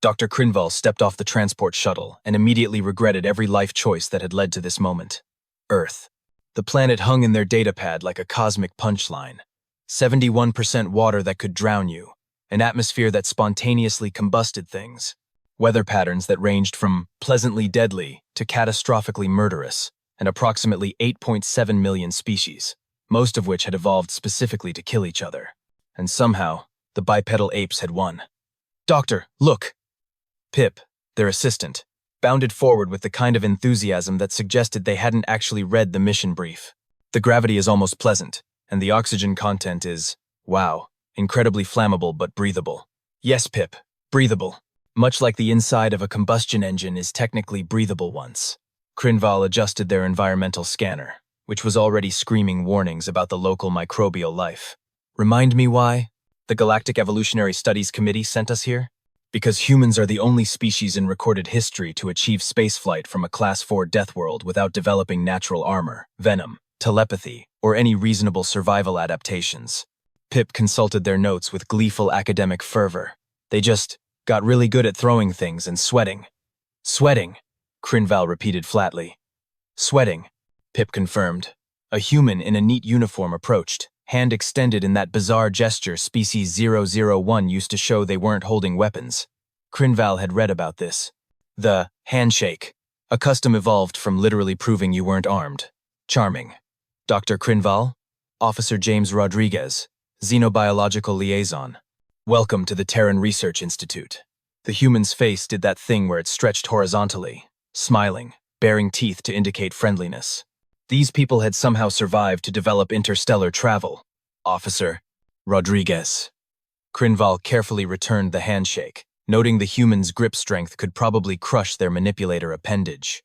Dr. Crinval stepped off the transport shuttle and immediately regretted every life choice that had led to this moment. Earth. The planet hung in their datapad like a cosmic punchline. 71% water that could drown you, an atmosphere that spontaneously combusted things, weather patterns that ranged from pleasantly deadly to catastrophically murderous, and approximately 8.7 million species, most of which had evolved specifically to kill each other. And somehow, the bipedal apes had won. "Doctor, look!" Pip, their assistant, bounded forward with the kind of enthusiasm that suggested they hadn't actually read the mission brief. "The gravity is almost pleasant, and the oxygen content is, wow, incredibly flammable but breathable." "Yes, Pip, breathable. Much like the inside of a combustion engine is technically breathable once." Crinval adjusted their environmental scanner, which was already screaming warnings about the local microbial life. "Remind me why the Galactic Evolutionary Studies Committee sent us here?" "Because humans are the only species in recorded history to achieve spaceflight from a Class 4 death world without developing natural armor, venom, telepathy, or any reasonable survival adaptations." Pip consulted their notes with gleeful academic fervor. "They just got really good at throwing things and sweating." "Sweating," Crinval repeated flatly. "Sweating," Pip confirmed. A human in a neat uniform approached, hand extended in that bizarre gesture Species 001 used to show they weren't holding weapons. Crinval had read about this. The handshake, a custom evolved from literally proving you weren't armed. "Charming. Dr. Crinval, Officer James Rodriguez, Xenobiological Liaison. Welcome to the Terran Research Institute." The human's face did that thing where it stretched horizontally, smiling, baring teeth to indicate friendliness. These people had somehow survived to develop interstellar travel. "Officer Rodriguez." Crinval carefully returned the handshake, noting the human's grip strength could probably crush their manipulator appendage.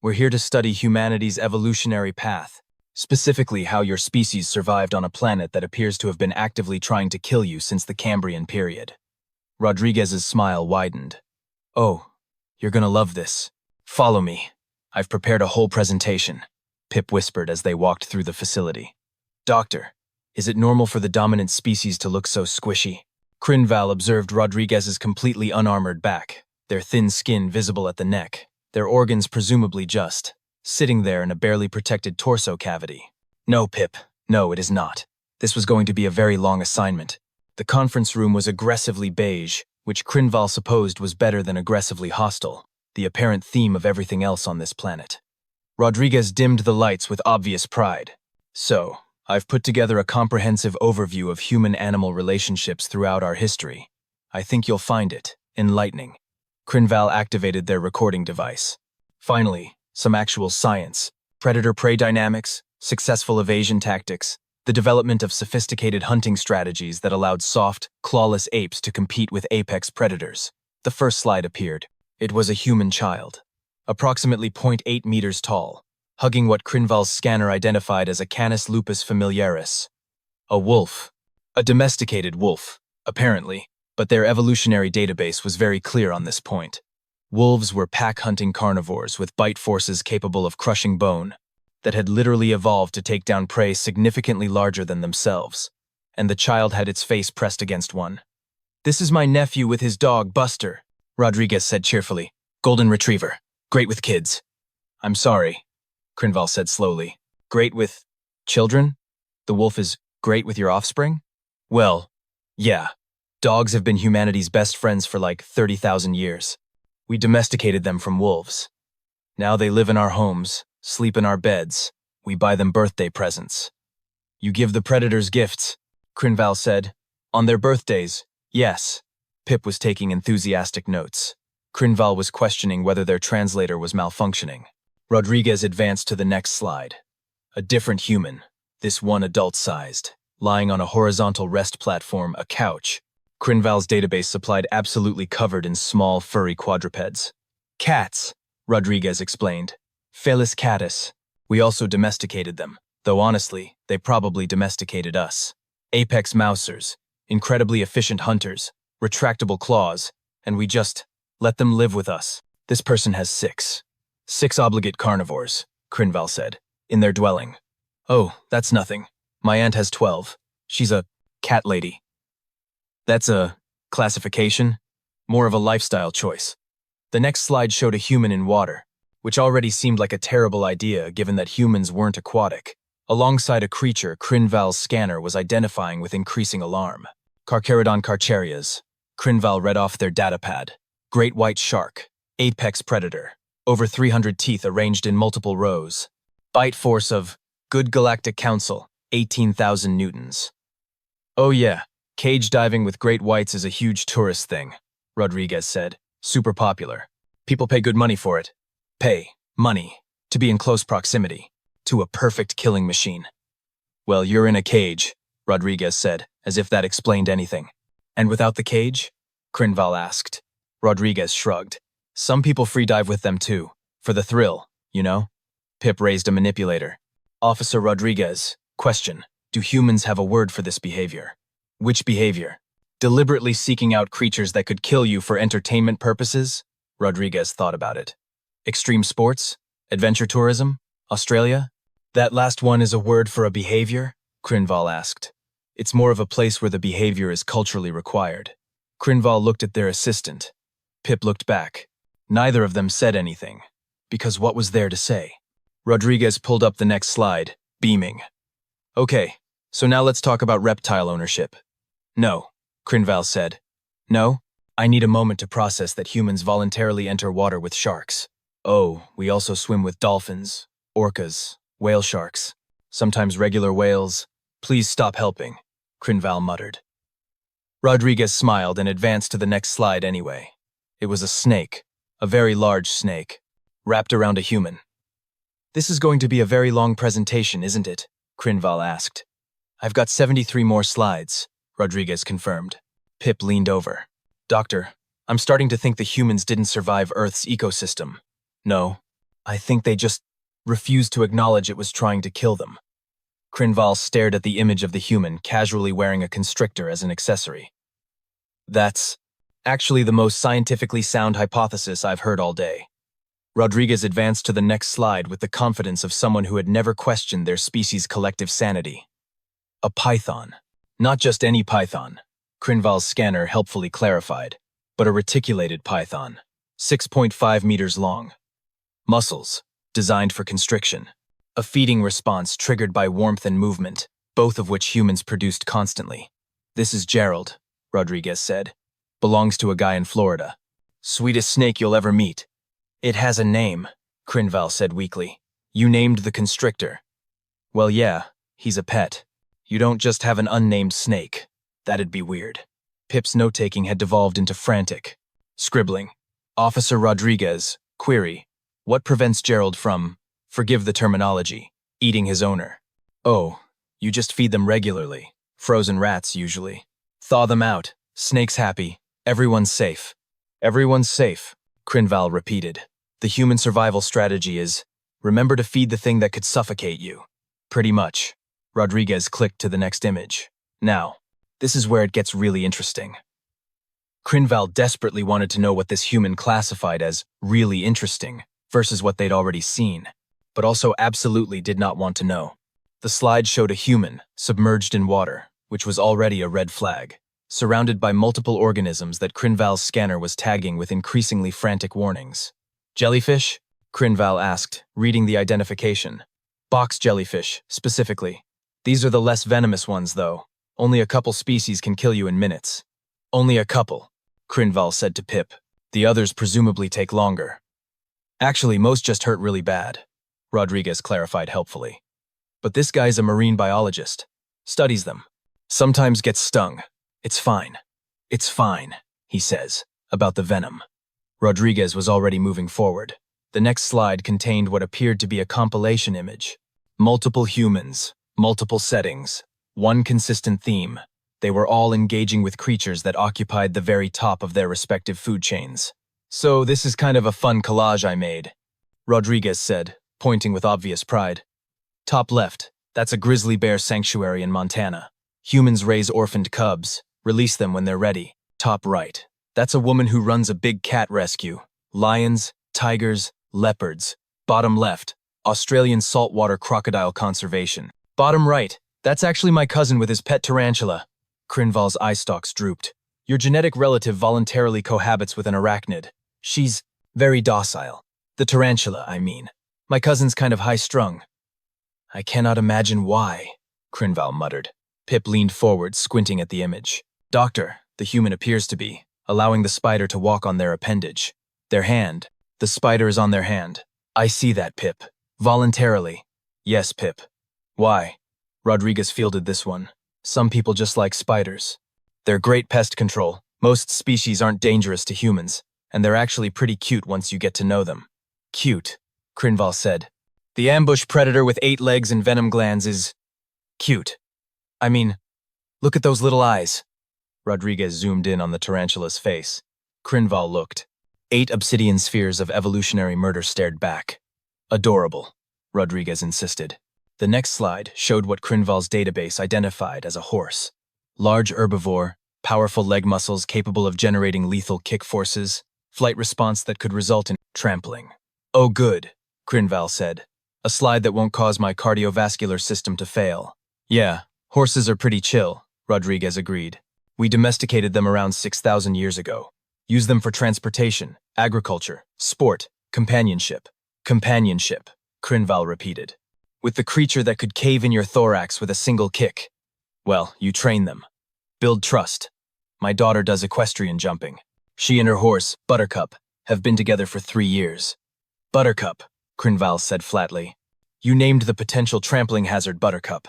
"We're here to study humanity's evolutionary path, specifically how your species survived on a planet that appears to have been actively trying to kill you since the Cambrian period." Rodriguez's smile widened. "Oh, you're gonna love this. Follow me. I've prepared a whole presentation," Pip whispered as they walked through the facility. "Doctor, is it normal for the dominant species to look so squishy?" Crinval observed Rodriguez's completely unarmored back, their thin skin visible at the neck, their organs presumably just sitting there in a barely protected torso cavity. "No, Pip, no, it is not. This was going to be a very long assignment." The conference room was aggressively beige, which Crinval supposed was better than aggressively hostile, the apparent theme of everything else on this planet. Rodriguez dimmed the lights with obvious pride. "So, I've put together a comprehensive overview of human-animal relationships throughout our history. I think you'll find it enlightening." Crinval activated their recording device. "Finally, some actual science, predator-prey dynamics, successful evasion tactics, the development of sophisticated hunting strategies that allowed soft, clawless apes to compete with apex predators." The first slide appeared. It was a human child, approximately 0.8 meters tall, hugging what Crinval's scanner identified as a Canis lupus familiaris. A wolf. A domesticated wolf, apparently, but their evolutionary database was very clear on this point. Wolves were pack-hunting carnivores with bite forces capable of crushing bone, that had literally evolved to take down prey significantly larger than themselves, and the child had its face pressed against one. "This is my nephew with his dog, Buster," Rodriguez said cheerfully. "Golden retriever. Great with kids." "I'm sorry," Crinval said slowly. "Great with children? The wolf is great with your offspring?" "Well, yeah. Dogs have been humanity's best friends for like 30,000 years. We domesticated them from wolves. Now they live in our homes, sleep in our beds. We buy them birthday presents." "You give the predators gifts," Crinval said. "On their birthdays, yes." Pip was taking enthusiastic notes. Crinval was questioning whether their translator was malfunctioning. Rodriguez advanced to the next slide. A different human, this one adult-sized, lying on a horizontal rest platform, a couch. Crinval's database supplied absolutely covered in small, furry quadrupeds. "Cats," Rodriguez explained. "Felis catus. We also domesticated them, though honestly, they probably domesticated us. Apex mousers, incredibly efficient hunters, retractable claws, and we just let them live with us." "This person has six obligate carnivores," Crinval said, "in their dwelling." "Oh, that's nothing. My aunt has 12. She's a cat lady." "That's a classification?" more of a lifestyle choice. The next slide showed a human in water, which already seemed like a terrible idea given that humans weren't aquatic. Alongside a creature Crinval's scanner was identifying with increasing alarm. Carcharodon carcharias. Crinval read off their datapad. Great white shark. Apex predator. Over 300 teeth arranged in multiple rows. Bite force of Good Galactic Council, 18,000 newtons. Oh yeah, cage diving with great whites is a huge tourist thing, Rodriguez said. Super popular. People pay good money for it. Pay, money, to be in close proximity, to a perfect killing machine. Well, you're in a cage, Rodriguez said, as if that explained anything. And without the cage? Crinval asked. Rodriguez shrugged. Some people free dive with them too, for the thrill, you know? Pip raised a manipulator. Officer Rodriguez, question, do humans have a word for this behavior? Which behavior? Deliberately seeking out creatures that could kill you for entertainment purposes? Rodriguez thought about it. Extreme sports? Adventure tourism? Australia? That last one is a word for a behavior? Crinval asked. It's more of a place where the behavior is culturally required. Crinval looked at their assistant. Pip looked back. Neither of them said anything, because what was there to say? Rodriguez pulled up the next slide, beaming. Okay, so now let's talk about reptile ownership. No, Crinval said. No, I need a moment to process that humans voluntarily enter water with sharks. Oh, we also swim with dolphins, orcas, whale sharks, sometimes regular whales. Please stop helping, Crinval muttered. Rodriguez smiled and advanced to the next slide anyway. It was a snake, a very large snake, wrapped around a human. This is going to be a very long presentation, isn't it? Crinval asked. I've got 73 more slides, Rodriguez confirmed. Pip leaned over. Doctor, I'm starting to think the humans didn't survive Earth's ecosystem. No, I think they just refused to acknowledge it was trying to kill them. Crinval stared at the image of the human casually wearing a constrictor as an accessory. That's actually the most scientifically sound hypothesis I've heard all day. Rodriguez advanced to the next slide with the confidence of someone who had never questioned their species' collective sanity. A python. Not just any python, Crinval's scanner helpfully clarified, but a reticulated python, 6.5 meters long. Muscles, designed for constriction. A feeding response triggered by warmth and movement, both of which humans produced constantly. This is Gerald, Rodriguez said. Belongs to a guy in Florida. Sweetest snake you'll ever meet. It has a name, Crinval said weakly. You named the constrictor. Well, yeah, he's a pet. You don't just have an unnamed snake. That'd be weird. Pip's note-taking had devolved into frantic. Scribbling. Officer Rodriguez, query. What prevents Gerald from, forgive the terminology, eating his owner? Oh, you just feed them regularly. Frozen rats, usually. Thaw them out. Snake's happy. Everyone's safe. Everyone's safe, Crinval repeated. The human survival strategy is, remember to feed the thing that could suffocate you. Pretty much. Rodriguez clicked to the next image. Now, this is where it gets really interesting. Crinval desperately wanted to know what this human classified as really interesting versus what they'd already seen, but also absolutely did not want to know. The slide showed a human, submerged in water, which was already a red flag, surrounded by multiple organisms that Crinval's scanner was tagging with increasingly frantic warnings. Jellyfish? Crinval asked, reading the identification. Box jellyfish, specifically. These are the less venomous ones, though. Only a couple species can kill you in minutes. Only a couple, Crinval said to Pip. The others presumably take longer. Actually, most just hurt really bad, Rodriguez clarified helpfully. But this guy's a marine biologist. Studies them. Sometimes gets stung. It's fine. It's fine, he says, about the venom. Rodriguez was already moving forward. The next slide contained what appeared to be a compilation image. Multiple humans, multiple settings, one consistent theme. They were all engaging with creatures that occupied the very top of their respective food chains. So this is kind of a fun collage I made, Rodriguez said, pointing with obvious pride. Top left, that's a grizzly bear sanctuary in Montana. Humans raise orphaned cubs, release them when they're ready. Top right, that's a woman who runs a big cat rescue. Lions, tigers, leopards. Bottom left, Australian saltwater crocodile conservation. Bottom right, that's actually my cousin with his pet tarantula. Crinval's eye stalks drooped. Your genetic relative voluntarily cohabits with an arachnid. She's very docile. The tarantula, I mean. My cousin's kind of high-strung. I cannot imagine why, Crinval muttered. Pip leaned forward, squinting at the image. Doctor, the human appears to be, allowing the spider to walk on their appendage. Their hand. The spider is on their hand. I see that, Pip. Voluntarily. Yes, Pip. Why? Rodriguez fielded this one. Some people just like spiders. They're great pest control. Most species aren't dangerous to humans, and they're actually pretty cute once you get to know them. Cute, Crinval said. The ambush predator with 8 legs and venom glands is cute. I mean, look at those little eyes. Rodriguez zoomed in on the tarantula's face. Crinval looked. 8 obsidian spheres of evolutionary murder stared back. Adorable, Rodriguez insisted. The next slide showed what Crinval's database identified as a horse. Large herbivore, powerful leg muscles capable of generating lethal kick forces, flight response that could result in trampling. Oh good, Crinval said. A slide that won't cause my cardiovascular system to fail. Yeah, horses are pretty chill, Rodriguez agreed. We domesticated them around 6,000 years ago. Use them for transportation, agriculture, sport, companionship. Companionship, Crinval repeated. With the creature that could cave in your thorax with a single kick. Well, you train them. Build trust. My daughter does equestrian jumping. She and her horse, Buttercup, have been together for 3 years. Buttercup, Crinval said flatly. You named the potential trampling hazard Buttercup.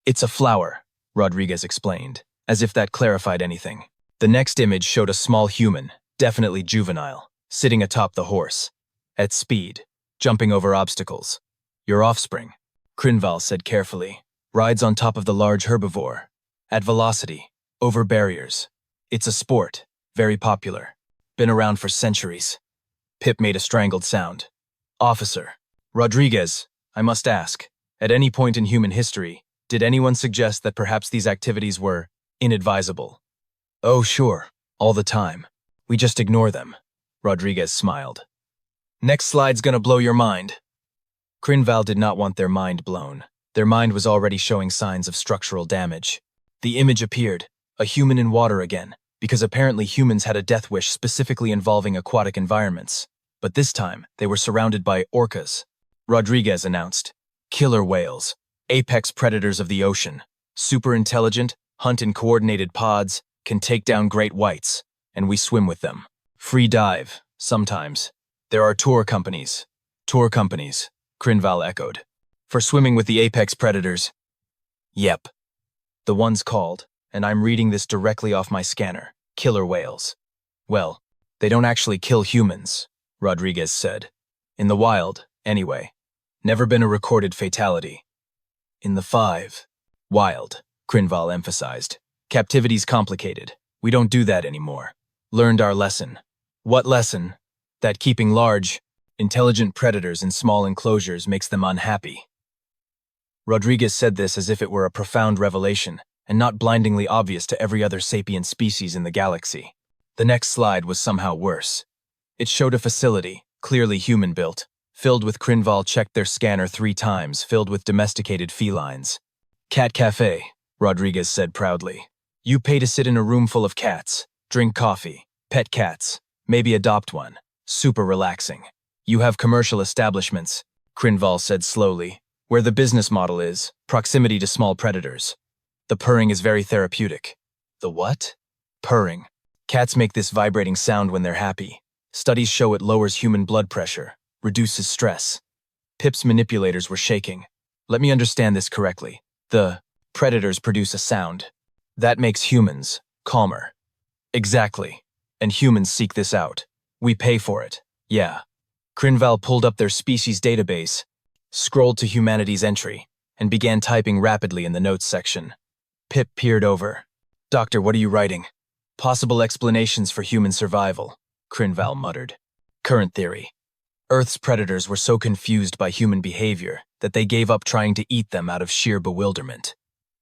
It's a flower, Rodriguez explained, as if that clarified anything. The next image showed a small human, definitely juvenile, sitting atop the horse. At speed, jumping over obstacles. Your offspring, Crinval said carefully, rides on top of the large herbivore. At velocity, over barriers. It's a sport, very popular. Been around for centuries. Pip made a strangled sound. Officer. Rodriguez, I must ask, at any point in human history, did anyone suggest that perhaps these activities were inadvisable? Oh, sure, all the time. We just ignore them. Rodriguez smiled. Next slide's gonna blow your mind. Crinval did not want their mind blown. Their mind was already showing signs of structural damage. The image appeared, a human in water again, because apparently humans had a death wish specifically involving aquatic environments. But this time, they were surrounded by orcas. Rodriguez announced, killer whales, apex predators of the ocean, super intelligent, hunt in coordinated pods, can take down great whites, and we swim with them. Free dive, sometimes. There are tour companies. Tour companies, Crinval echoed. For swimming with the apex predators. Yep. The one's called, and I'm reading this directly off my scanner, killer whales. Well, they don't actually kill humans, Rodriguez said. In the wild, anyway. Never been a recorded fatality. In the wild, Crinval emphasized. Captivity's complicated. We don't do that anymore. Learned our lesson. What lesson? That keeping large, intelligent predators in small enclosures makes them unhappy. Rodriguez said this as if it were a profound revelation, and not blindingly obvious to every other sapient species in the galaxy. The next slide was somehow worse. It showed a facility, clearly human-built, filled with Crinval checked their scanner 3 times, filled with domesticated felines. Cat Cafe, Rodriguez said proudly. You pay to sit in a room full of cats, drink coffee, pet cats, maybe adopt one. Super relaxing. You have commercial establishments, Crinval said slowly, where the business model is proximity to small predators. The purring is very therapeutic. The what? Purring. Cats make this vibrating sound when they're happy. Studies show it lowers human blood pressure, reduces stress. Pip's manipulators were shaking. Let me understand this correctly. The predators produce a sound. That makes humans calmer. Exactly. And humans seek this out. We pay for it. Yeah. Crinval pulled up their species database, scrolled to humanity's entry, and began typing rapidly in the notes section. Pip peered over. Doctor, what are you writing? Possible explanations for human survival, Crinval muttered. Current theory. Earth's predators were so confused by human behavior that they gave up trying to eat them out of sheer bewilderment.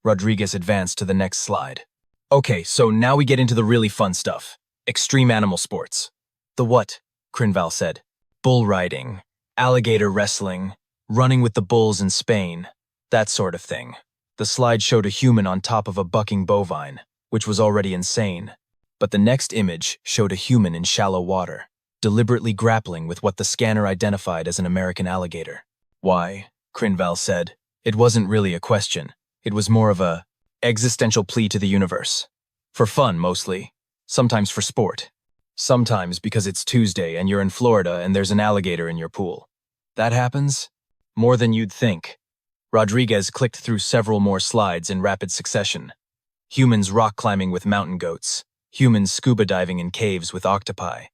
Rodriguez advanced to the next slide. Okay, so now we get into the really fun stuff. Extreme animal sports. The what? Crinval said. Bull riding, alligator wrestling, running with the bulls in Spain, that sort of thing. The slide showed a human on top of a bucking bovine, which was already insane. But the next image showed a human in shallow water, deliberately grappling with what the scanner identified as an American alligator. Why? Crinval said. It wasn't really a question. It was more of a existential plea to the universe. For fun, mostly. Sometimes for sport. Sometimes because it's Tuesday and you're in Florida and there's an alligator in your pool. That happens? More than you'd think. Rodriguez clicked through several more slides in rapid succession. Humans rock climbing with mountain goats. Humans scuba diving in caves with octopi.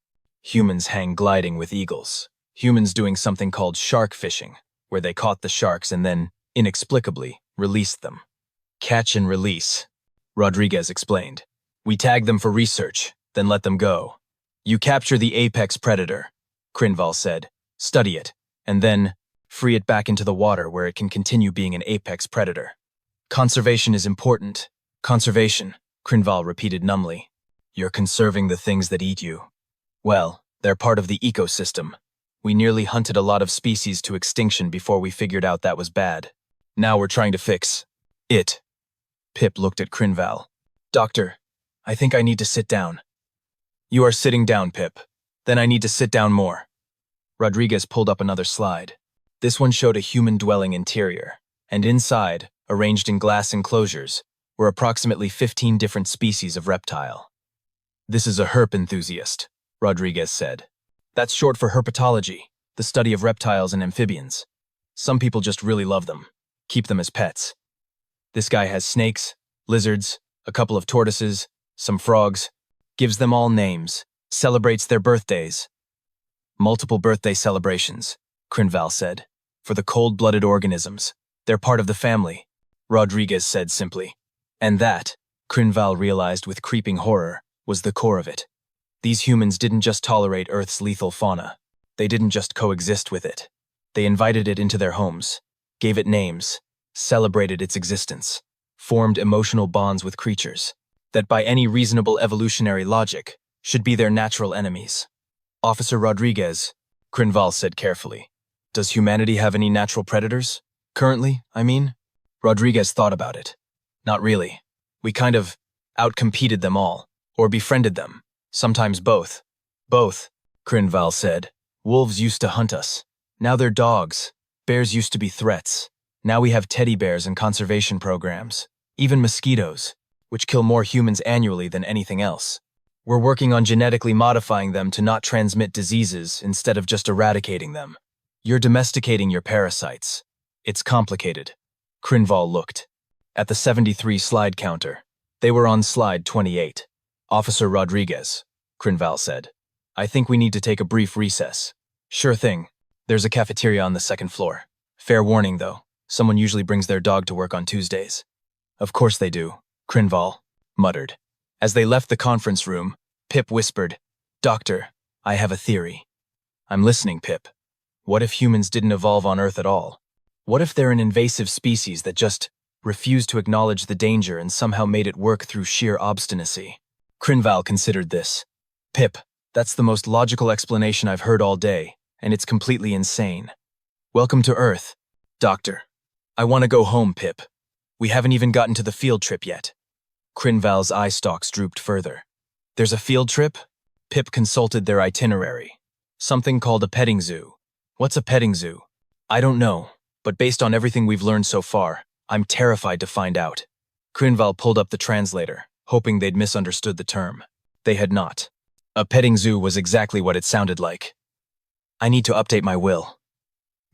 Humans hang gliding with eagles. Humans doing something called shark fishing, where they caught the sharks and then, inexplicably, released them. Catch and release, Rodriguez explained. We tag them for research, then let them go. You capture the apex predator, Crinval said. Study it, and then free it back into the water where it can continue being an apex predator. Conservation is important. Conservation, Crinval repeated numbly. You're conserving the things that eat you. Well, they're part of the ecosystem. We nearly hunted a lot of species to extinction before we figured out that was bad. Now we're trying to fix it. Pip looked at Crinval. Doctor, I think I need to sit down. You are sitting down, Pip. Then I need to sit down more. Rodriguez pulled up another slide. This one showed a human-dwelling interior, and inside, arranged in glass enclosures, were approximately 15 different species of reptile. This is a herp enthusiast, Rodriguez said. That's short for herpetology, the study of reptiles and amphibians. Some people just really love them, keep them as pets. This guy has snakes, lizards, a couple of tortoises, some frogs, gives them all names, celebrates their birthdays. Multiple birthday celebrations, Crinval said. For the cold-blooded organisms, they're part of the family, Rodriguez said simply. And that, Crinval realized with creeping horror, was the core of it. These humans didn't just tolerate Earth's lethal fauna. They didn't just coexist with it. They invited it into their homes, gave it names, celebrated its existence, formed emotional bonds with creatures that by any reasonable evolutionary logic should be their natural enemies. Officer Rodriguez, Crinval said carefully, does humanity have any natural predators? Currently, I mean? Rodriguez thought about it. Not really. We kind of outcompeted them all, or befriended them, sometimes both. Both, Crinval said. Wolves used to hunt us. Now they're dogs. Bears used to be threats. Now we have teddy bears and conservation programs. Even mosquitoes, which kill more humans annually than anything else. We're working on genetically modifying them to not transmit diseases instead of just eradicating them. You're domesticating your parasites. It's complicated. Crinval looked at the 73 slide counter. They were on slide 28. Officer Rodriguez, Crinval said. I think we need to take a brief recess. Sure thing. There's a cafeteria on the second floor. Fair warning, though. Someone usually brings their dog to work on Tuesdays. Of course they do, Crinval muttered. As they left the conference room, Pip whispered, Doctor, I have a theory. I'm listening, Pip. What if humans didn't evolve on Earth at all? What if they're an invasive species that just refused to acknowledge the danger and somehow made it work through sheer obstinacy? Crinval considered this. Pip, that's the most logical explanation I've heard all day, and it's completely insane. Welcome to Earth, Doctor. I want to go home, Pip. We haven't even gotten to the field trip yet. Crinval's eye stalks drooped further. There's a field trip? Pip consulted their itinerary. Something called a petting zoo. What's a petting zoo? I don't know, but based on everything we've learned so far, I'm terrified to find out. Crinval pulled up the translator, hoping they'd misunderstood the term. They had not. A petting zoo was exactly what it sounded like. I need to update my will,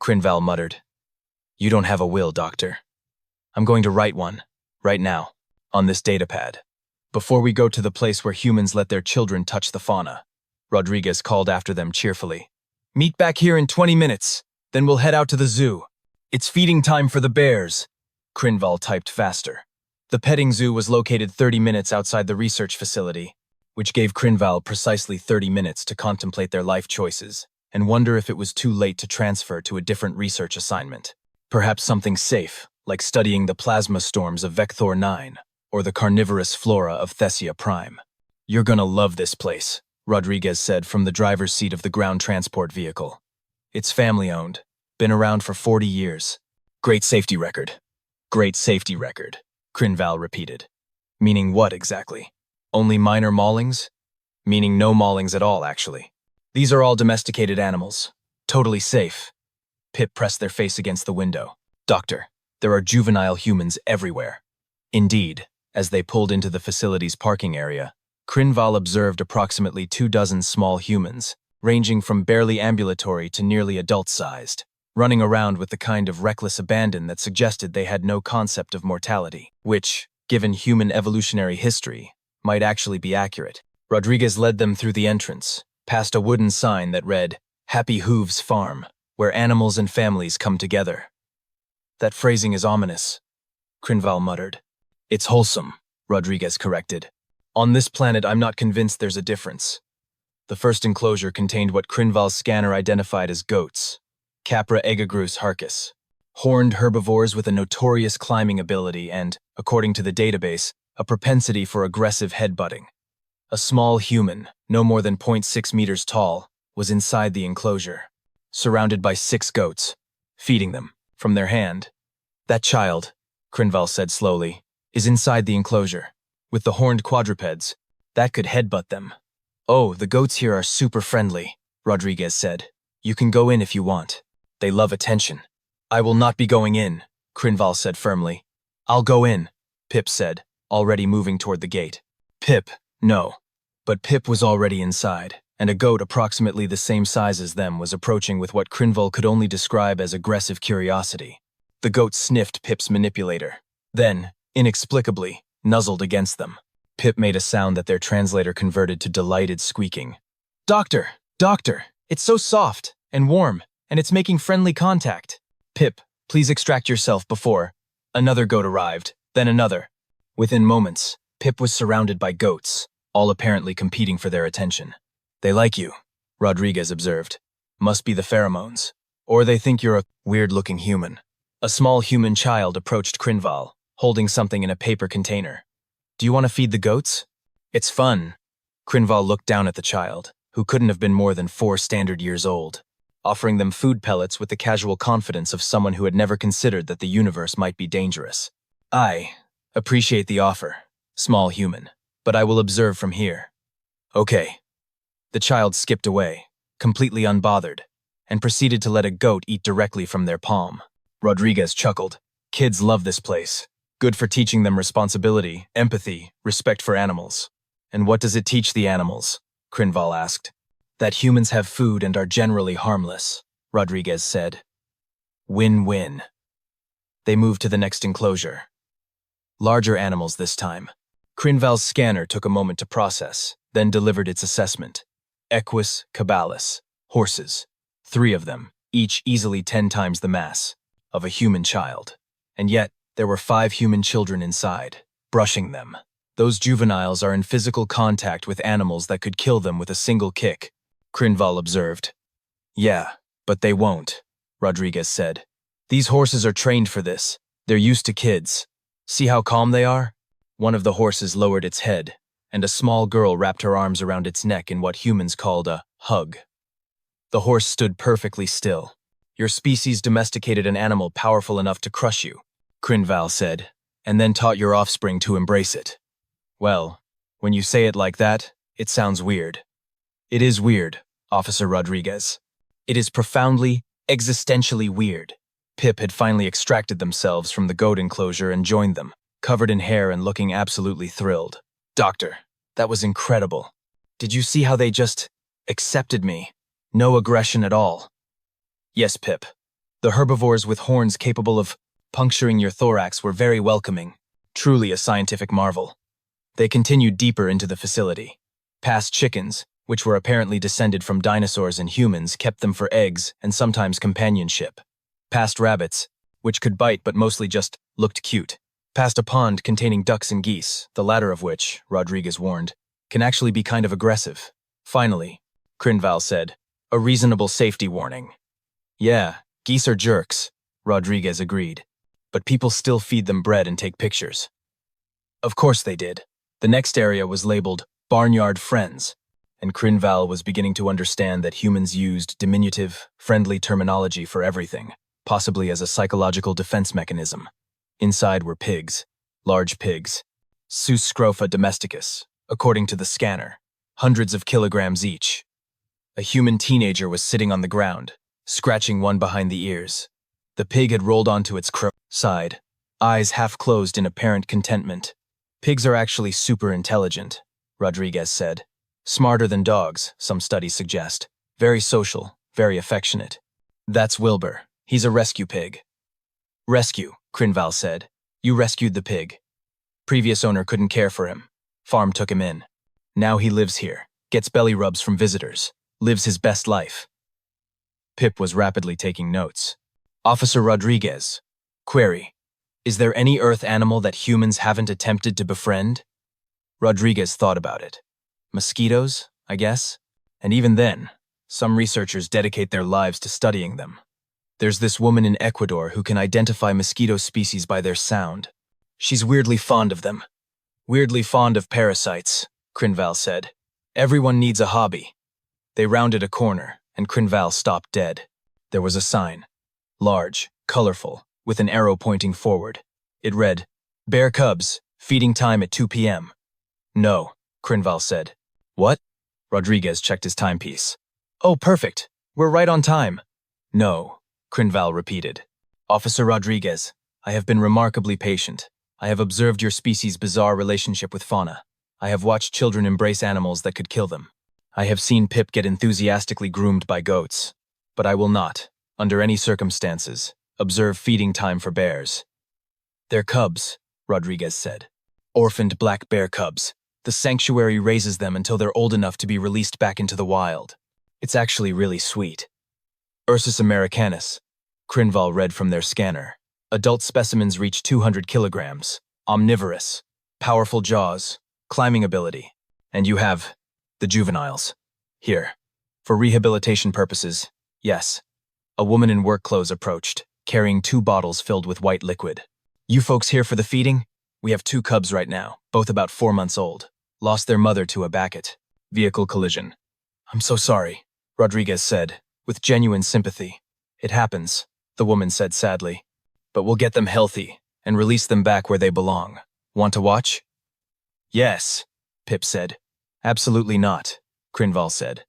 Crinval muttered. You don't have a will, Doctor. I'm going to write one, right now, on this datapad. Before we go to the place where humans let their children touch the fauna, Rodriguez called after them cheerfully. Meet back here in 20 minutes, then we'll head out to the zoo. It's feeding time for the bears. Crinval typed faster. The petting zoo was located 30 minutes outside the research facility, which gave Crinval precisely 30 minutes to contemplate their life choices and wonder if it was too late to transfer to a different research assignment. Perhaps something safe, like studying the plasma storms of Vector 9 or the carnivorous flora of Thessia Prime. You're gonna love this place, Rodriguez said from the driver's seat of the ground transport vehicle. It's family-owned, been around for 40 years. Great safety record. Great safety record, Crinval repeated. Meaning what exactly? Only minor maulings? Meaning no maulings at all, actually. These are all domesticated animals. Totally safe. Pip pressed their face against the window. Doctor, there are juvenile humans everywhere. Indeed, as they pulled into the facility's parking area, Crinval observed approximately 24 small humans, ranging from barely ambulatory to nearly adult-sized, running around with the kind of reckless abandon that suggested they had no concept of mortality, which, given human evolutionary history, might actually be accurate. Rodriguez led them through the entrance, past a wooden sign that read, "Happy Hooves Farm, where animals and families come together." That phrasing is ominous, Crinval muttered. It's wholesome, Rodriguez corrected. On this planet, I'm not convinced there's a difference. The first enclosure contained what Crinval's scanner identified as goats, Capra egagrus harcus, horned herbivores with a notorious climbing ability and, according to the database, a propensity for aggressive headbutting. A small human, no more than 0.6 meters tall, was inside the enclosure, surrounded by 6 goats, feeding them from their hand. That child, Crinval said slowly, is inside the enclosure, with the horned quadrupeds. That could headbutt them. Oh, the goats here are super friendly, Rodriguez said. You can go in if you want. They love attention. I will not be going in, Crinval said firmly. I'll go in, Pip said, already moving toward the gate. Pip, no. But Pip was already inside, and a goat approximately the same size as them was approaching with what Crinval could only describe as aggressive curiosity. The goat sniffed Pip's manipulator, then, inexplicably, nuzzled against them. Pip made a sound that their translator converted to delighted squeaking. Doctor! Doctor! It's so soft and warm, and it's making friendly contact. Pip, please extract yourself before. Another goat arrived, then another. Within moments, Pip was surrounded by goats, all apparently competing for their attention. They like you, Rodriguez observed. Must be the pheromones. Or they think you're a weird-looking human. A small human child approached Crinval, holding something in a paper container. Do you want to feed the goats? It's fun. Crinval looked down at the child, who couldn't have been more than 4 standard years old, offering them food pellets with the casual confidence of someone who had never considered that the universe might be dangerous. I appreciate the offer, small human, but I will observe from here. Okay. The child skipped away, completely unbothered, and proceeded to let a goat eat directly from their palm. Rodriguez chuckled. Kids love this place. Good for teaching them responsibility, empathy, respect for animals. And what does it teach the animals? Crinval asked. That humans have food and are generally harmless, Rodriguez said. Win-win. They moved to the next enclosure. Larger animals this time. Crinval's scanner took a moment to process, then delivered its assessment. Equus cabalis, horses. 3 of them, each easily 10 times the mass of a human child. And yet, there were 5 human children inside, brushing them. Those juveniles are in physical contact with animals that could kill them with a single kick, Crinval observed. Yeah, but they won't, Rodriguez said. These horses are trained for this. They're used to kids. See how calm they are? One of the horses lowered its head, and a small girl wrapped her arms around its neck in what humans called a hug. The horse stood perfectly still. Your species domesticated an animal powerful enough to crush you, Crinval said, and then taught your offspring to embrace it. Well, when you say it like that, it sounds weird. It is weird, Officer Rodriguez. It is profoundly, existentially weird. Pip had finally extracted themselves from the goat enclosure and joined them, covered in hair and looking absolutely thrilled. Doctor, that was incredible. Did you see how they just accepted me? No aggression at all. Yes, Pip. The herbivores with horns capable of puncturing your thorax were very welcoming. Truly a scientific marvel. They continued deeper into the facility. Past chickens, which were apparently descended from dinosaurs and humans, kept them for eggs and sometimes companionship. Past rabbits, which could bite but mostly just looked cute. Past a pond containing ducks and geese, the latter of which, Rodriguez warned, can actually be kind of aggressive. Finally, Crinval said, a reasonable safety warning. Yeah, geese are jerks, Rodriguez agreed. But people still feed them bread and take pictures. Of course they did. The next area was labeled Barnyard Friends, and Crinval was beginning to understand that humans used diminutive, friendly terminology for everything, possibly as a psychological defense mechanism. Inside were pigs, large pigs, Sus scrofa domesticus, according to the scanner, hundreds of kilograms each. A human teenager was sitting on the ground, scratching one behind the ears. The pig had rolled onto its side, eyes half closed in apparent contentment. Pigs are actually super intelligent, Rodriguez said. Smarter than dogs, some studies suggest. Very social, very affectionate. That's Wilbur. He's a rescue pig. Rescue, Crinval said. You rescued the pig. Previous owner couldn't care for him. Farm took him in. Now he lives here, gets belly rubs from visitors, lives his best life. Pip was rapidly taking notes. Officer Rodriguez. Query. Is there any Earth animal that humans haven't attempted to befriend? Rodriguez thought about it. Mosquitoes, I guess? And even then, some researchers dedicate their lives to studying them. There's this woman in Ecuador who can identify mosquito species by their sound. She's weirdly fond of them. Weirdly fond of parasites, Crinval said. Everyone needs a hobby. They rounded a corner, and Crinval stopped dead. There was a sign. Large, colorful, with an arrow pointing forward. It read, Bear cubs, feeding time at 2 p.m. No, Crinval said. What? Rodriguez checked his timepiece. Oh, perfect. We're right on time. No, Crinval repeated. Officer Rodriguez, I have been remarkably patient. I have observed your species' bizarre relationship with fauna. I have watched children embrace animals that could kill them. I have seen Pip get enthusiastically groomed by goats. But I will not, under any circumstances, observe feeding time for bears. They're cubs, Rodriguez said. Orphaned black bear cubs. The sanctuary raises them until they're old enough to be released back into the wild. It's actually really sweet. Ursus americanus, Crinval read from their scanner. Adult specimens reach 200 kilograms. Omnivorous. Powerful jaws. Climbing ability. And you have the juveniles. Here. For rehabilitation purposes, yes. A woman in work clothes approached, carrying 2 bottles filled with white liquid. You folks here for the feeding? We have 2 cubs right now, both about 4 months old. Lost their mother to a Beckett. Vehicle collision. I'm so sorry, Rodriguez said, with genuine sympathy. It happens, the woman said sadly. But we'll get them healthy and release them back where they belong. Want to watch? Yes, Pip said. Absolutely not, Crinval said.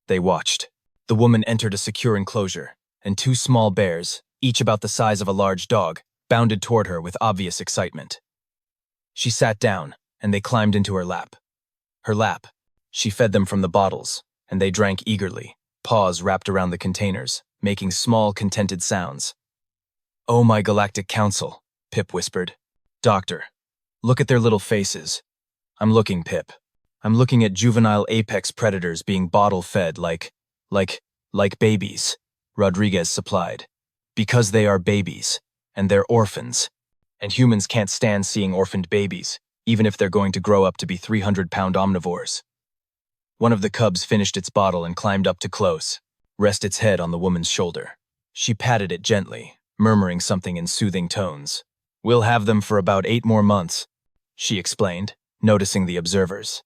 They watched. The woman entered a secure enclosure, and 2 small bears, each about the size of a large dog, bounded toward her with obvious excitement. She sat down, and they climbed into her lap. Her lap. She fed them from the bottles, and they drank eagerly, paws wrapped around the containers, making small, contented sounds. Oh, my galactic council, Pip whispered. Doctor, look at their little faces. I'm looking, Pip. I'm looking at juvenile apex predators being bottle-fed like babies, Rodriguez supplied. Because they are babies, and they're orphans. And humans can't stand seeing orphaned babies, even if they're going to grow up to be 300-pound omnivores. One of the cubs finished its bottle and climbed up to close, rest its head on the woman's shoulder. She patted it gently, murmuring something in soothing tones. We'll have them for about 8 more months, she explained, noticing the observers.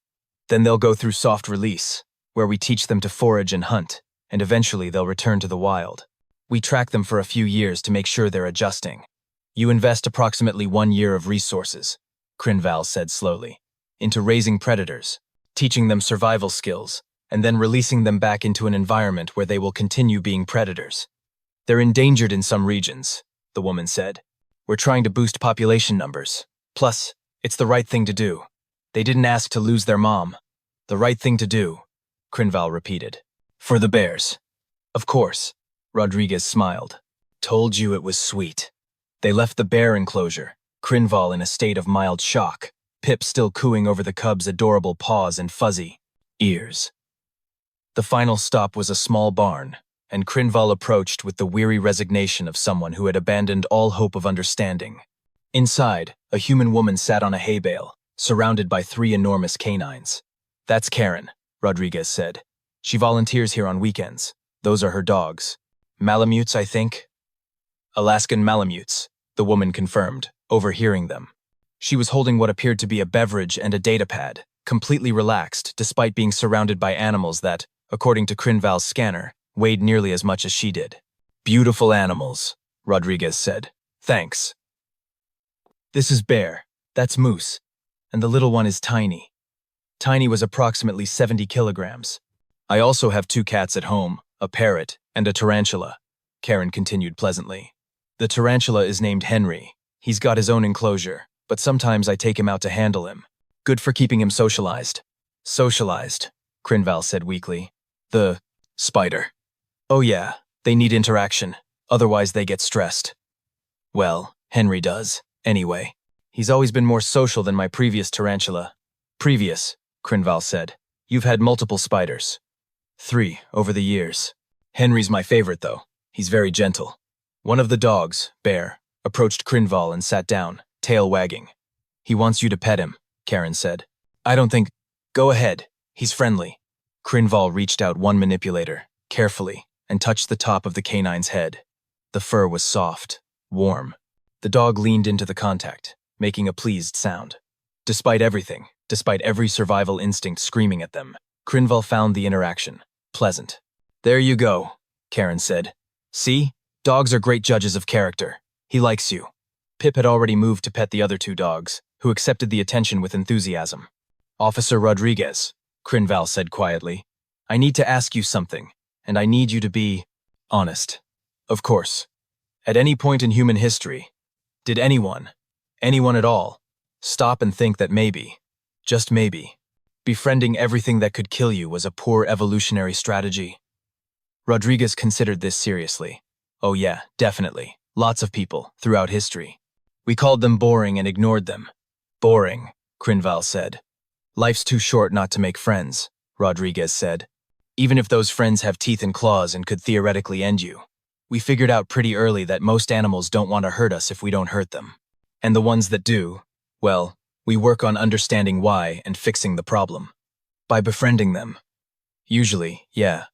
Then they'll go through soft release, where we teach them to forage and hunt, and eventually they'll return to the wild. We track them for a few years to make sure they're adjusting. You invest approximately 1 year of resources, Crinval said slowly, into raising predators, teaching them survival skills, and then releasing them back into an environment where they will continue being predators. They're endangered in some regions, the woman said. We're trying to boost population numbers. Plus, it's the right thing to do. They didn't ask to lose their mom. The right thing to do, Crinval repeated. For the bears. Of course, Rodriguez smiled. Told you it was sweet. They left the bear enclosure, Crinval in a state of mild shock, Pip still cooing over the cub's adorable paws and fuzzy ears. The final stop was a small barn, and Crinval approached with the weary resignation of someone who had abandoned all hope of understanding. Inside, a human woman sat on a hay bale, surrounded by 3 enormous canines. That's Karen, Rodriguez said. She volunteers here on weekends. Those are her dogs. Malamutes, I think? Alaskan Malamutes, the woman confirmed, overhearing them. She was holding what appeared to be a beverage and a datapad, completely relaxed despite being surrounded by animals that, according to Crinval's scanner, weighed nearly as much as she did. Beautiful animals, Rodriguez said. Thanks. This is Bear, that's Moose, and the little one is Tiny. Tiny was approximately 70 kilograms. I also have 2 cats at home, a parrot and a tarantula, Karen continued pleasantly. The tarantula is named Henry. He's got his own enclosure, but sometimes I take him out to handle him. Good for keeping him socialized. Socialized, Crinval said weakly. The spider. Oh yeah, they need interaction, otherwise they get stressed. Well, Henry does, anyway. He's always been more social than my previous tarantula. Previous, Crinval said. You've had multiple spiders. 3 over the years. Henry's my favorite, though. He's very gentle. One of the dogs, Bear, approached Crinval and sat down, tail wagging. He wants you to pet him, Karen said. I don't think... Go ahead. He's friendly. Crinval reached out one manipulator, carefully, and touched the top of the canine's head. The fur was soft, warm. The dog leaned into the contact, making a pleased sound. Despite everything, despite every survival instinct screaming at them, Crinval found the interaction pleasant. There you go, Karen said. See? Dogs are great judges of character. He likes you. Pip had already moved to pet the other 2 dogs, who accepted the attention with enthusiasm. Officer Rodriguez, Crinval said quietly, I need to ask you something, and I need you to be honest. Of course. At any point in human history, did anyone at all, stop and think that maybe, just maybe, befriending everything that could kill you was a poor evolutionary strategy? Rodriguez considered this seriously. Oh yeah, definitely. Lots of people, throughout history. We called them boring and ignored them. Boring, Crinval said. Life's too short not to make friends, Rodriguez said. Even if those friends have teeth and claws and could theoretically end you. We figured out pretty early that most animals don't want to hurt us if we don't hurt them. And the ones that do, well, we work on understanding why and fixing the problem. By befriending them. Usually, yeah.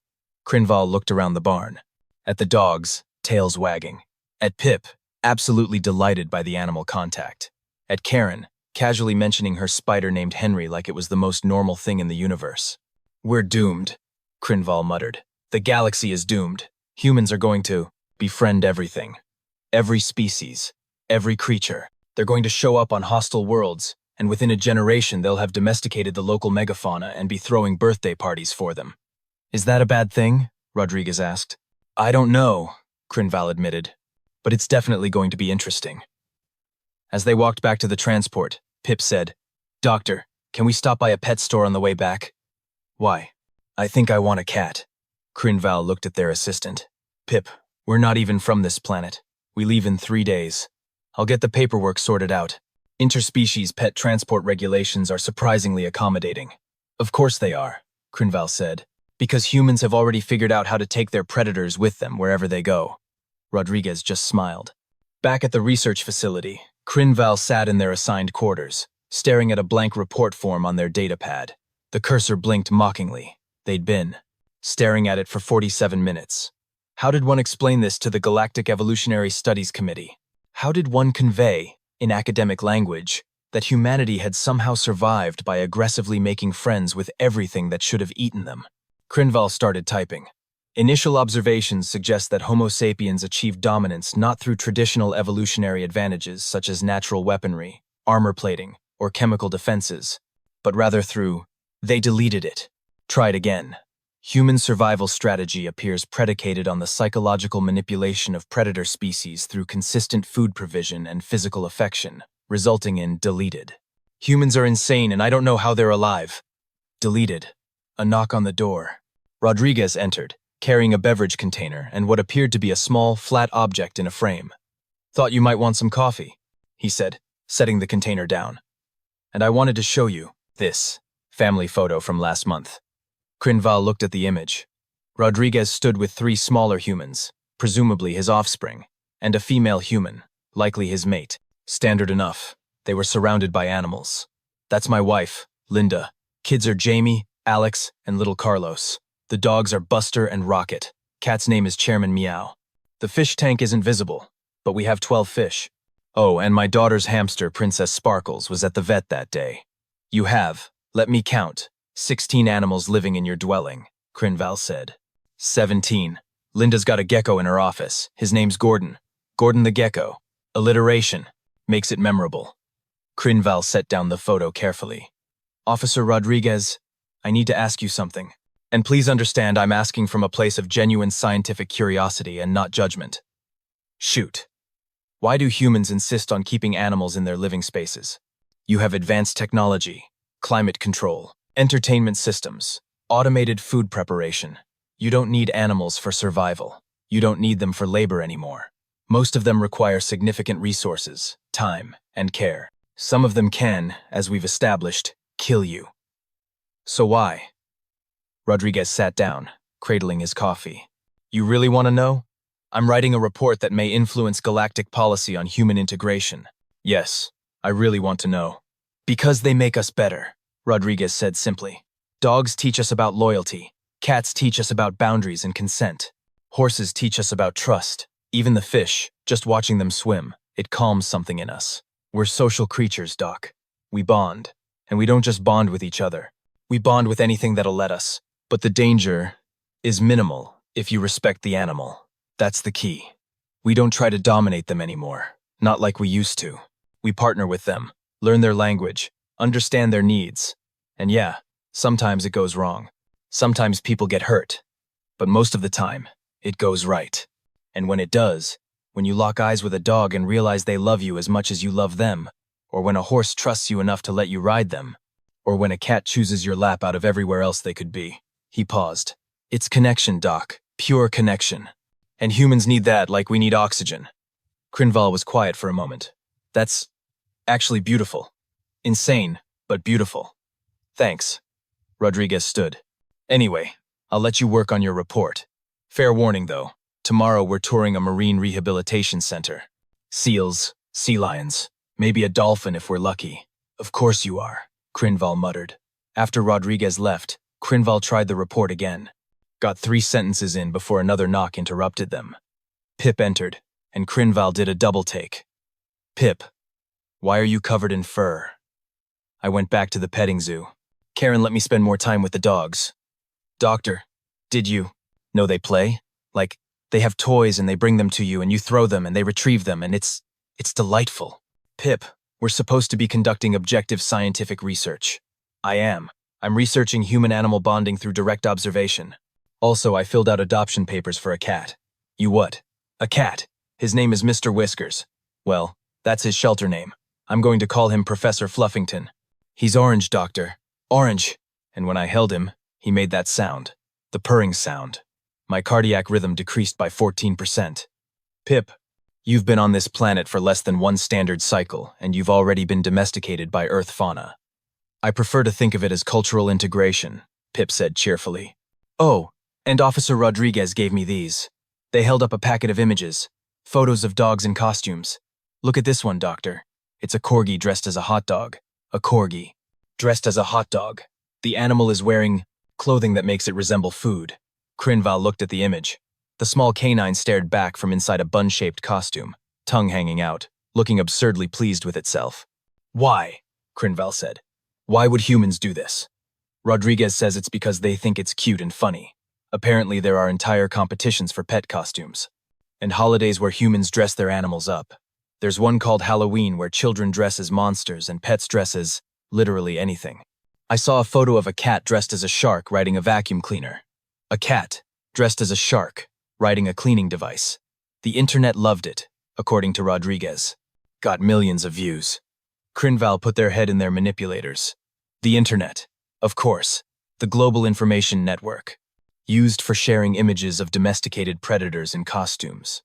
Crinval looked around the barn. At the dogs, tails wagging. At Pip, absolutely delighted by the animal contact. At Karen, casually mentioning her spider named Henry like it was the most normal thing in the universe. We're doomed, Crinval muttered. The galaxy is doomed. Humans are going to befriend everything. Every species, every creature. They're going to show up on hostile worlds, and within a generation they'll have domesticated the local megafauna and be throwing birthday parties for them. Is that a bad thing? Rodriguez asked. I don't know, Crinval admitted, but it's definitely going to be interesting. As they walked back to the transport, Pip said, Doctor, can we stop by a pet store on the way back? Why? I think I want a cat. Crinval looked at their assistant. Pip, we're not even from this planet. We leave in 3 days. I'll get the paperwork sorted out. Interspecies pet transport regulations are surprisingly accommodating. Of course they are, Crinval said, because humans have already figured out how to take their predators with them wherever they go. Rodriguez just smiled. Back at the research facility, Crinval sat in their assigned quarters, staring at a blank report form on their datapad. The cursor blinked mockingly. They'd been staring at it for 47 minutes. How did one explain this to the Galactic Evolutionary Studies Committee? How did one convey, in academic language, that humanity had somehow survived by aggressively making friends with everything that should have eaten them? Crinval started typing. Initial observations suggest that Homo sapiens achieved dominance not through traditional evolutionary advantages such as natural weaponry, armor plating, or chemical defenses, but rather through, they deleted it. Tried again. Human survival strategy appears predicated on the psychological manipulation of predator species through consistent food provision and physical affection, resulting in deleted. Humans are insane and I don't know how they're alive. Deleted. A knock on the door. Rodriguez entered, carrying a beverage container and what appeared to be a small, flat object in a frame. Thought you might want some coffee, he said, setting the container down. And I wanted to show you this family photo from last month. Crinval looked at the image. Rodriguez stood with 3 smaller humans, presumably his offspring, and a female human, likely his mate. Standard enough. They were surrounded by animals. That's my wife, Linda. Kids are Jamie, Alex, and little Carlos. The dogs are Buster and Rocket. Cat's name is Chairman Meow. The fish tank isn't visible, but we have 12 fish. Oh, and my daughter's hamster, Princess Sparkles, was at the vet that day. You have, let me count, 16 animals living in your dwelling, Crinval said. 17. Linda's got a gecko in her office. His name's Gordon. Gordon the gecko. Alliteration. Makes it memorable. Crinval set down the photo carefully. Officer Rodriguez, I need to ask you something. And please understand I'm asking from a place of genuine scientific curiosity and not judgment. Shoot. Why do humans insist on keeping animals in their living spaces? You have advanced technology, climate control, entertainment systems, automated food preparation. You don't need animals for survival. You don't need them for labor anymore. Most of them require significant resources, time, and care. Some of them can, as we've established, kill you. So why? Rodriguez sat down, cradling his coffee. You really want to know? I'm writing a report that may influence galactic policy on human integration. Yes, I really want to know. Because they make us better, Rodriguez said simply. Dogs teach us about loyalty. Cats teach us about boundaries and consent. Horses teach us about trust. Even the fish, just watching them swim, it calms something in us. We're social creatures, Doc. We bond. And we don't just bond with each other. We bond with anything that'll let us. But the danger is minimal if you respect the animal. That's the key. We don't try to dominate them anymore. Not like we used to. We partner with them, learn their language, understand their needs. And yeah, sometimes it goes wrong. Sometimes people get hurt. But most of the time, it goes right. And when it does, when you lock eyes with a dog and realize they love you as much as you love them, or when a horse trusts you enough to let you ride them, or when a cat chooses your lap out of everywhere else they could be. He paused. It's connection, Doc. Pure connection. And humans need that like we need oxygen. Crinval was quiet for a moment. That's actually beautiful. Insane, but beautiful. Thanks. Rodriguez stood. Anyway, I'll let you work on your report. Fair warning, though. Tomorrow we're touring a marine rehabilitation center. Seals, sea lions, maybe a dolphin if we're lucky. Of course you are, Crinval muttered. After Rodriguez left, Crinval tried the report again. Got 3 sentences in before another knock interrupted them. Pip entered, and Crinval did a double take. Pip, why are you covered in fur? I went back to the petting zoo. Karen let me spend more time with the dogs. Doctor, did you know they play? Like, they have toys and they bring them to you and you throw them and they retrieve them and it's delightful. Pip, we're supposed to be conducting objective scientific research. I am. I'm researching human-animal bonding through direct observation. Also, I filled out adoption papers for a cat. You what? A cat. His name is Mr. Whiskers. Well, that's his shelter name. I'm going to call him Professor Fluffington. He's orange, Doctor. Orange. And when I held him, he made that sound. The purring sound. My cardiac rhythm decreased by 14%. Pip, you've been on this planet for less than 1 standard cycle, and you've already been domesticated by Earth fauna. I prefer to think of it as cultural integration, Pip said cheerfully. Oh, and Officer Rodriguez gave me these. They held up a packet of images, photos of dogs in costumes. Look at this one, Doctor. It's a corgi dressed as a hot dog. A corgi. Dressed as a hot dog. The animal is wearing clothing that makes it resemble food. Crinval looked at the image. The small canine stared back from inside a bun-shaped costume, tongue hanging out, looking absurdly pleased with itself. Why? Crinval said. Why would humans do this? Rodriguez says it's because they think it's cute and funny. Apparently there are entire competitions for pet costumes. And holidays where humans dress their animals up. There's one called Halloween where children dress as monsters and pets dress as literally anything. I saw a photo of a cat dressed as a shark riding a vacuum cleaner. A cat, dressed as a shark, riding a cleaning device. The internet loved it, according to Rodriguez. Got millions of views. Crinval put their head in their manipulators. The internet, of course, the global information network, used for sharing images of domesticated predators in costumes.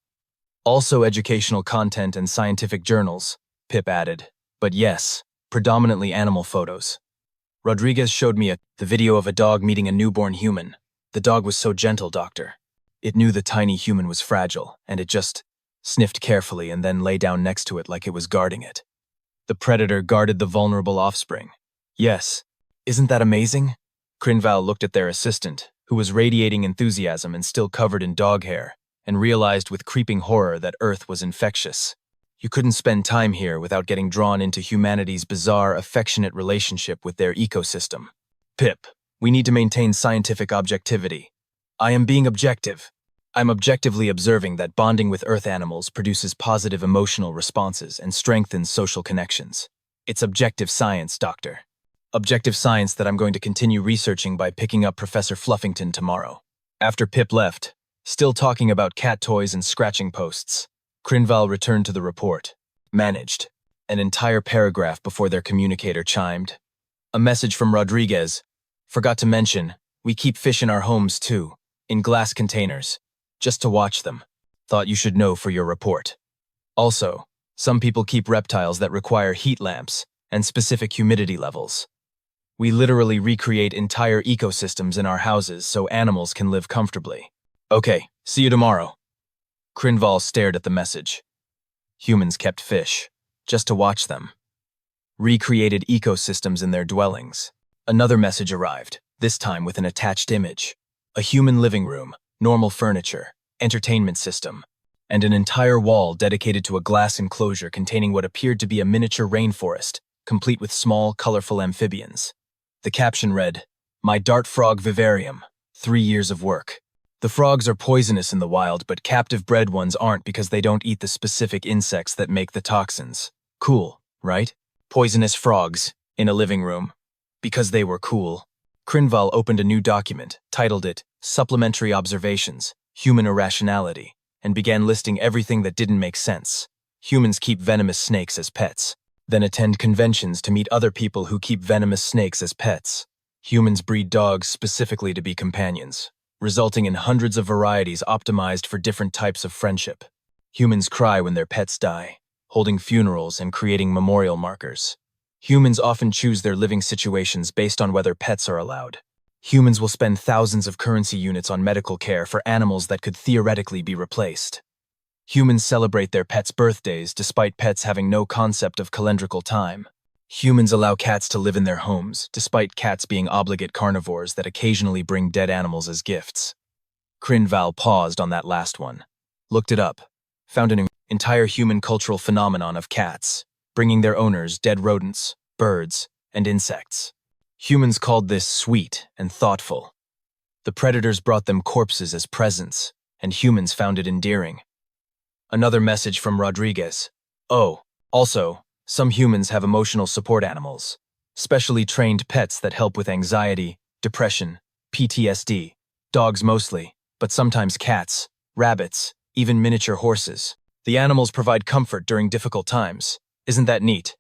Also educational content and scientific journals, Pip added. But yes, predominantly animal photos. Rodriguez showed me the video of a dog meeting a newborn human. The dog was so gentle, Doctor. It knew the tiny human was fragile, and it just sniffed carefully and then lay down next to it like it was guarding it. The predator guarded the vulnerable offspring. Yes, isn't that amazing? Crinval looked at their assistant, who was radiating enthusiasm and still covered in dog hair, and realized with creeping horror that Earth was infectious. You couldn't spend time here without getting drawn into humanity's bizarre, affectionate relationship with their ecosystem. Pip, we need to maintain scientific objectivity. I am being objective. I'm objectively observing that bonding with Earth animals produces positive emotional responses and strengthens social connections. It's objective science, Doctor. Objective science that I'm going to continue researching by picking up Professor Fluffington tomorrow. After Pip left, still talking about cat toys and scratching posts, Crinval returned to the report. Managed. An entire paragraph before their communicator chimed. A message from Rodriguez. Forgot to mention, we keep fish in our homes too, in glass containers, just to watch them. Thought you should know for your report. Also, some people keep reptiles that require heat lamps and specific humidity levels. We literally recreate entire ecosystems in our houses so animals can live comfortably. Okay, see you tomorrow. Crinval stared at the message. Humans kept fish, just to watch them. Recreated ecosystems in their dwellings. Another message arrived, this time with an attached image. A human living room, normal furniture, entertainment system, and an entire wall dedicated to a glass enclosure containing what appeared to be a miniature rainforest, complete with small, colorful amphibians. The caption read, "My dart frog vivarium, 3 years of work." The frogs are poisonous in the wild, but captive-bred ones aren't because they don't eat the specific insects that make the toxins. Cool, right? Poisonous frogs, in a living room. Because they were cool. Crinval opened a new document, titled it, Supplementary Observations, Human Irrationality, and began listing everything that didn't make sense. Humans keep venomous snakes as pets, then attend conventions to meet other people who keep venomous snakes as pets. Humans breed dogs specifically to be companions, resulting in hundreds of varieties optimized for different types of friendship. Humans cry when their pets die, holding funerals and creating memorial markers. Humans often choose their living situations based on whether pets are allowed. Humans will spend thousands of currency units on medical care for animals that could theoretically be replaced. Humans celebrate their pets' birthdays despite pets having no concept of calendrical time. Humans allow cats to live in their homes, despite cats being obligate carnivores that occasionally bring dead animals as gifts. Crinval paused on that last one, looked it up, found an entire human cultural phenomenon of cats, bringing their owners dead rodents, birds, and insects. Humans called this sweet and thoughtful. The predators brought them corpses as presents, and humans found it endearing. Another message from Rodriguez. Oh, also, some humans have emotional support animals, specially trained pets that help with anxiety, depression, PTSD, dogs mostly, but sometimes cats, rabbits, even miniature horses. The animals provide comfort during difficult times. Isn't that neat?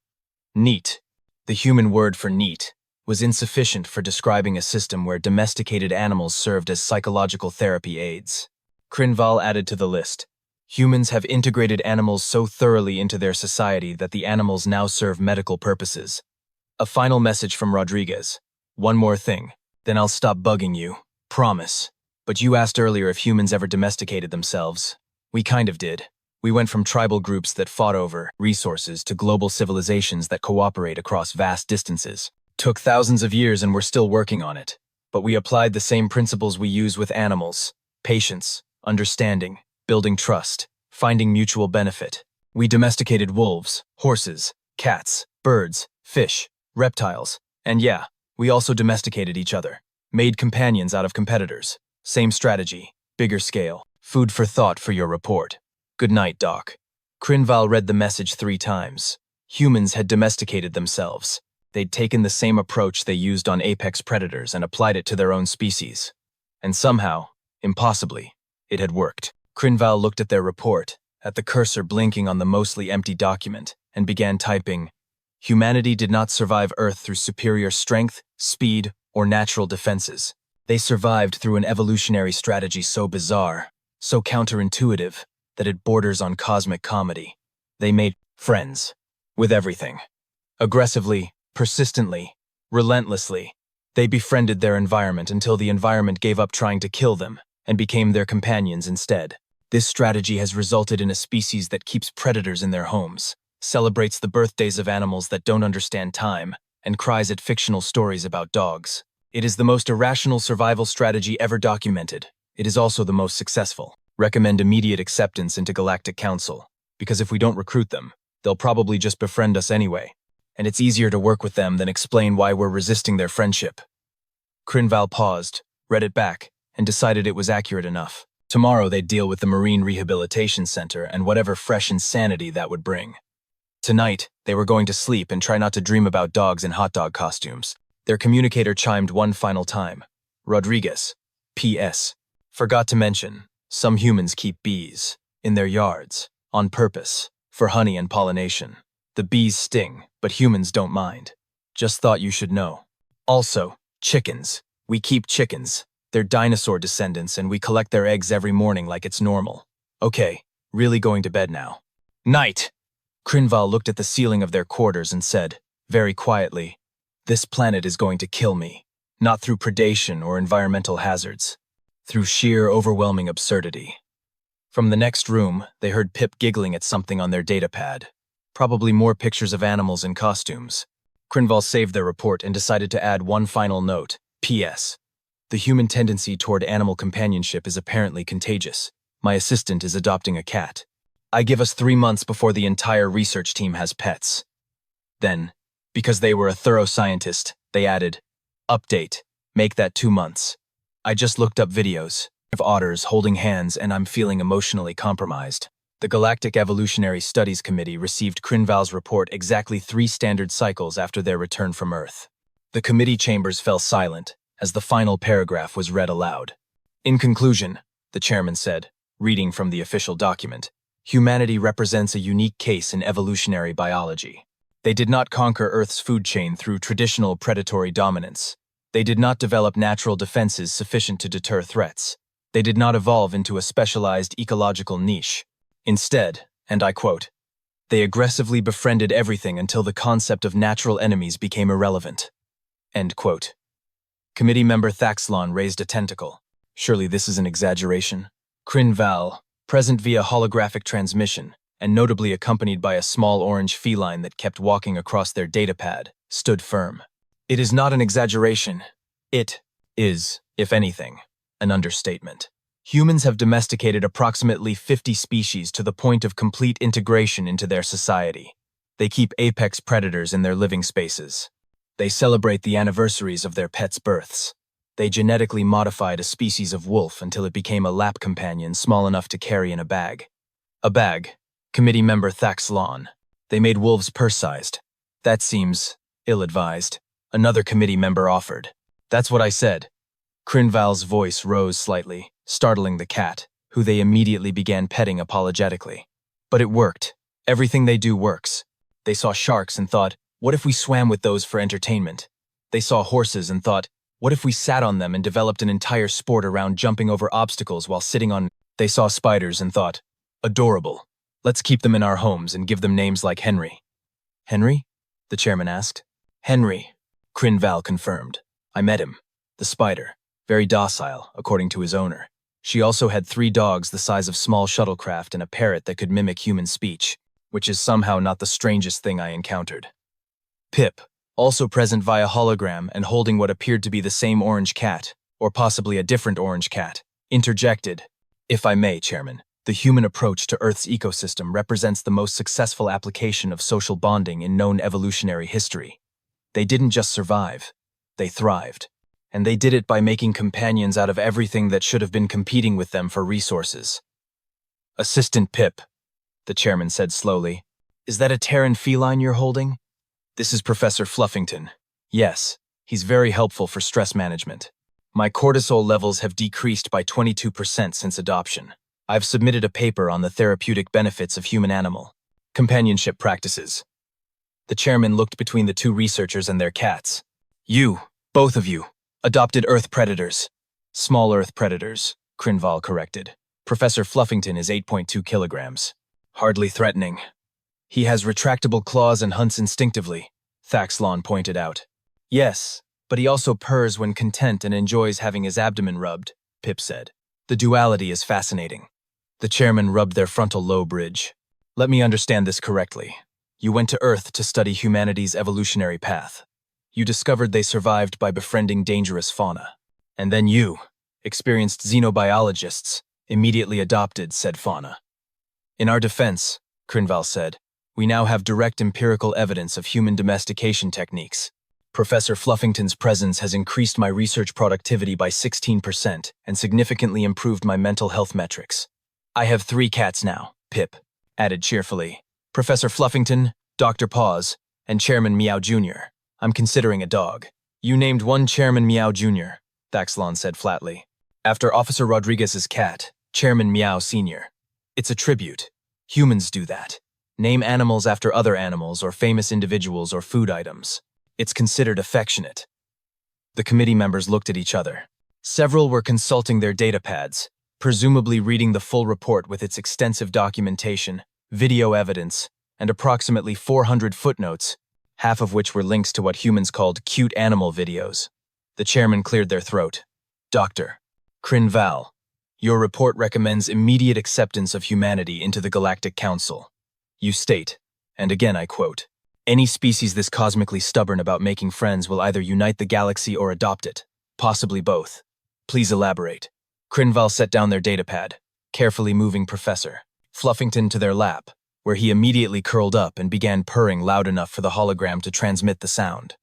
Neat. The human word for neat was insufficient for describing a system where domesticated animals served as psychological therapy aids. Crinval added to the list. Humans have integrated animals so thoroughly into their society that the animals now serve medical purposes. A final message from Rodriguez. One more thing, then I'll stop bugging you. Promise. But you asked earlier if humans ever domesticated themselves. We kind of did. We went from tribal groups that fought over resources to global civilizations that cooperate across vast distances. Took thousands of years and we're still working on it. But we applied the same principles we use with animals. Patience, understanding, building trust, finding mutual benefit. We domesticated wolves, horses, cats, birds, fish, reptiles, and yeah, we also domesticated each other. Made companions out of competitors. Same strategy, bigger scale. Food for thought for your report. Good night, Doc. Crinval read the message 3 times. Humans had domesticated themselves. They'd taken the same approach they used on apex predators and applied it to their own species. And somehow, impossibly, it had worked. Crinval looked at their report, at the cursor blinking on the mostly empty document, and began typing, "Humanity did not survive Earth through superior strength, speed, or natural defenses. They survived through an evolutionary strategy so bizarre, so counterintuitive, that it borders on cosmic comedy. They made friends with everything. Aggressively, persistently, relentlessly, they befriended their environment until the environment gave up trying to kill them and became their companions instead. This strategy has resulted in a species that keeps predators in their homes, celebrates the birthdays of animals that don't understand time, and cries at fictional stories about dogs. It is the most irrational survival strategy ever documented. It is also the most successful. Recommend immediate acceptance into Galactic Council, because if we don't recruit them, they'll probably just befriend us anyway, and it's easier to work with them than explain why we're resisting their friendship." Crinval paused, read it back, and decided it was accurate enough. Tomorrow they'd deal with the Marine Rehabilitation Center and whatever fresh insanity that would bring. Tonight, they were going to sleep and try not to dream about dogs in hot dog costumes. Their communicator chimed one final time. Rodriguez. P.S. Forgot to mention, some humans keep bees in their yards, on purpose, for honey and pollination. The bees sting, but humans don't mind. Just thought you should know. Also, chickens. We keep chickens. They're dinosaur descendants and we collect their eggs every morning like it's normal. Okay, really going to bed now. Night! Krinval looked at the ceiling of their quarters and said, very quietly, "This planet is going to kill me. Not through predation or environmental hazards. Through sheer, overwhelming absurdity." From the next room, they heard Pip giggling at something on their datapad. Probably more pictures of animals in costumes. Krinval saved their report and decided to add one final note. P.S. The human tendency toward animal companionship is apparently contagious. My assistant is adopting a cat. I give us 3 months before the entire research team has pets. Then, because they were a thorough scientist, they added, update, make that 2 months. I just looked up videos of otters holding hands and I'm feeling emotionally compromised. The Galactic Evolutionary Studies Committee received Krinval's report exactly 3 standard cycles after their return from Earth. The committee chambers fell silent as the final paragraph was read aloud. In conclusion, the chairman said, reading from the official document, humanity represents a unique case in evolutionary biology. They did not conquer Earth's food chain through traditional predatory dominance. They did not develop natural defenses sufficient to deter threats. They did not evolve into a specialized ecological niche. Instead, and I quote, they aggressively befriended everything until the concept of natural enemies became irrelevant. End quote. Committee member Thaxlon raised a tentacle. Surely this is an exaggeration. Krinval, present via holographic transmission, and notably accompanied by a small orange feline that kept walking across their datapad, stood firm. It is not an exaggeration. It is, if anything, an understatement. Humans have domesticated approximately 50 species to the point of complete integration into their society. They keep apex predators in their living spaces. They celebrate the anniversaries of their pets' births. They genetically modified a species of wolf until it became a lap companion small enough to carry in a bag. A bag. Committee member Thaxlon. They made wolves purse-sized. That seems ill-advised. Another committee member offered. That's what I said. Krinval's voice rose slightly, startling the cat, who they immediately began petting apologetically. But it worked. Everything they do works. They saw sharks and thought, what if we swam with those for entertainment? They saw horses and thought, what if we sat on them and developed an entire sport around jumping over obstacles while sitting on... They saw spiders and thought, adorable. Let's keep them in our homes and give them names like Henry. Henry? The chairman asked. Henry, Krinval confirmed. I met him. The spider. Very docile, according to his owner. She also had 3 dogs the size of small shuttlecraft and a parrot that could mimic human speech, which is somehow not the strangest thing I encountered. Pip, also present via hologram and holding what appeared to be the same orange cat, or possibly a different orange cat, interjected, if I may, Chairman, the human approach to Earth's ecosystem represents the most successful application of social bonding in known evolutionary history. They didn't just survive, they thrived. And they did it by making companions out of everything that should have been competing with them for resources. Assistant Pip, the chairman said slowly, is that a Terran feline you're holding? This is Professor Fluffington. Yes, he's very helpful for stress management. My cortisol levels have decreased by 22% since adoption. I've submitted a paper on the therapeutic benefits of human-animal companionship practices. The chairman looked between the 2 researchers and their cats. You, both of you, adopted Earth predators. Small Earth predators, Krinval corrected. Professor Fluffington is 8.2 kilograms. Hardly threatening. He has retractable claws and hunts instinctively, Thaxlon pointed out. Yes, but he also purrs when content and enjoys having his abdomen rubbed, Pip said. The duality is fascinating. The chairman rubbed their frontal lobe ridge. Let me understand this correctly. You went to Earth to study humanity's evolutionary path. You discovered they survived by befriending dangerous fauna. And then you, experienced xenobiologists, immediately adopted said fauna. In our defense, Krinval said, we now have direct empirical evidence of human domestication techniques. Professor Fluffington's presence has increased my research productivity by 16% and significantly improved my mental health metrics. I have 3 cats now, Pip added cheerfully. Professor Fluffington, Dr. Paws, and Chairman Meow Jr. I'm considering a dog. You named one Chairman Meow Jr., Thaxlon said flatly. After Officer Rodriguez's cat, Chairman Meow Sr. It's a tribute. Humans do that. Name animals after other animals or famous individuals or food items. It's considered affectionate. The committee members looked at each other. Several were consulting their datapads, presumably reading the full report with its extensive documentation, video evidence, and approximately 400 footnotes, half of which were links to what humans called cute animal videos. The chairman cleared their throat. Dr. Crinval, your report recommends immediate acceptance of humanity into the Galactic Council. You state, and again I quote, any species this cosmically stubborn about making friends will either unite the galaxy or adopt it, possibly both. Please elaborate. Crinval set down their datapad, carefully moving Professor Fluffington to their lap, where he immediately curled up and began purring loud enough for the hologram to transmit the sound.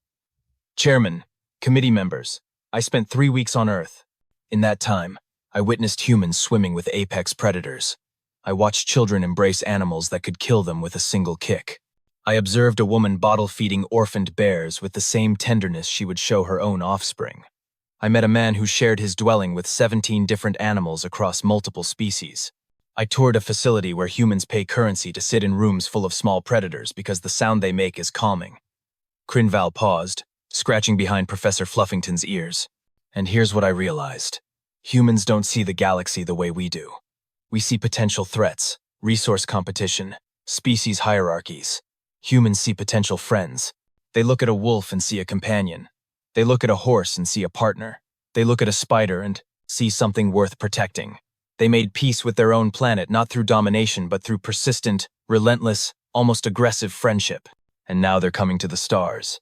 Chairman, committee members, I spent 3 weeks on Earth. In that time, I witnessed humans swimming with apex predators. I watched children embrace animals that could kill them with a single kick. I observed a woman bottle-feeding orphaned bears with the same tenderness she would show her own offspring. I met a man who shared his dwelling with 17 different animals across multiple species. I toured a facility where humans pay currency to sit in rooms full of small predators because the sound they make is calming. Crinval paused, scratching behind Professor Fluffington's ears. And here's what I realized. Humans don't see the galaxy the way we do. We see potential threats, resource competition, species hierarchies. Humans see potential friends. They look at a wolf and see a companion. They look at a horse and see a partner. They look at a spider and see something worth protecting. They made peace with their own planet not through domination but through persistent, relentless, almost aggressive friendship. And now they're coming to the stars.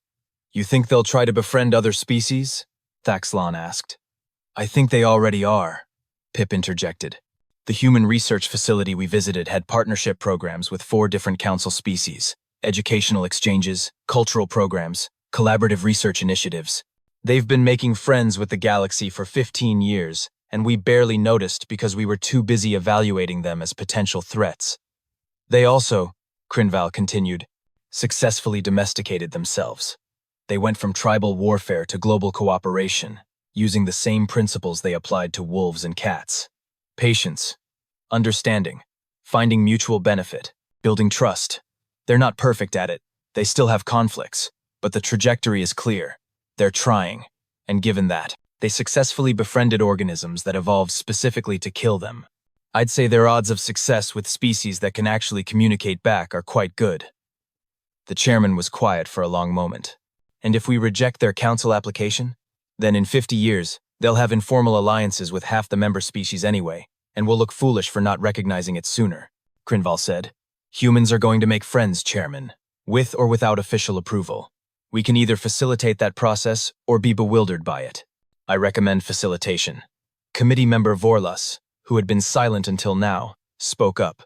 You think they'll try to befriend other species? Thaxlon asked. I think they already are, Pip interjected. The human research facility we visited had partnership programs with 4 different council species, educational exchanges, cultural programs, collaborative research initiatives. They've been making friends with the galaxy for 15 years, and we barely noticed because we were too busy evaluating them as potential threats. They also, Crinval continued, successfully domesticated themselves. They went from tribal warfare to global cooperation, using the same principles they applied to wolves and cats. Patience, understanding, finding mutual benefit, building trust. They're not perfect at it. They still have conflicts, but the trajectory is clear. They're trying, and given that, they successfully befriended organisms that evolved specifically to kill them. I'd say their odds of success with species that can actually communicate back are quite good. The chairman was quiet for a long moment. And if we reject their council application, then in 50 years, they'll have informal alliances with half the member species anyway, and we'll look foolish for not recognizing it sooner, Crinval said. Humans are going to make friends, Chairman, with or without official approval. We can either facilitate that process or be bewildered by it. I recommend facilitation. Committee member Vorlas, who had been silent until now, spoke up.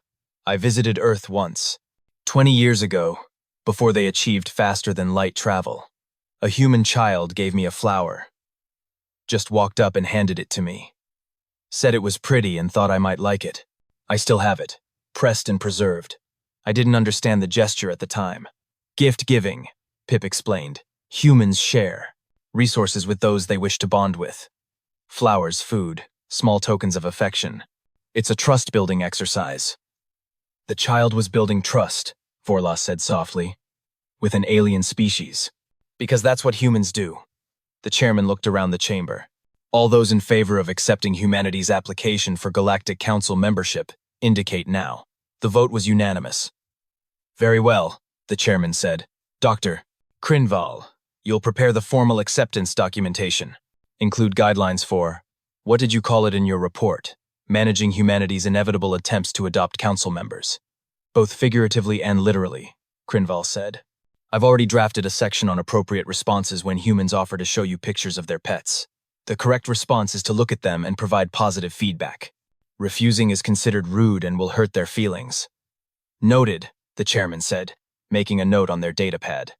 I visited Earth once, 20 years ago, before they achieved faster-than-light travel. A human child gave me a flower. Just walked up and handed it to me. Said it was pretty and thought I might like it. I still have it, pressed and preserved. I didn't understand the gesture at the time. Gift giving, Pip explained. Humans share resources with those they wish to bond with. Flowers, food, small tokens of affection. It's a trust-building exercise. The child was building trust, Vorlas said softly, with an alien species. Because that's what humans do. The chairman looked around the chamber. All those in favor of accepting humanity's application for Galactic Council membership indicate now. The vote was unanimous. Very well, the chairman said. Dr. Crinval, you'll prepare the formal acceptance documentation. Include guidelines for, what did you call it in your report? Managing humanity's inevitable attempts to adopt council members. Both figuratively and literally, Crinval said. I've already drafted a section on appropriate responses when humans offer to show you pictures of their pets. The correct response is to look at them and provide positive feedback. Refusing is considered rude and will hurt their feelings. Noted, the chairman said, making a note on their datapad.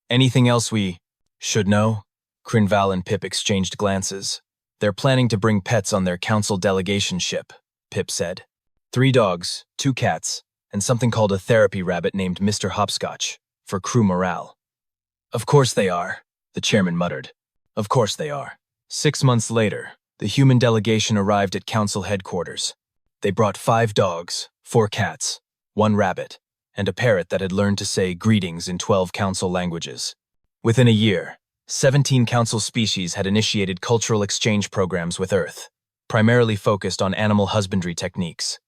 Anything else we should know? Crinval and Pip exchanged glances. They're planning to bring pets on their council delegation ship, Pip said. 3 dogs, 2 cats, and something called a therapy rabbit named Mr. Hopscotch, for crew morale. Of course they are, the chairman muttered. Of course they are. 6 months later, the human delegation arrived at council headquarters. They brought 5 dogs, 4 cats, 1 rabbit, and a parrot that had learned to say greetings in 12 council languages. Within a year, 17 council species had initiated cultural exchange programs with Earth, primarily focused on animal husbandry techniques.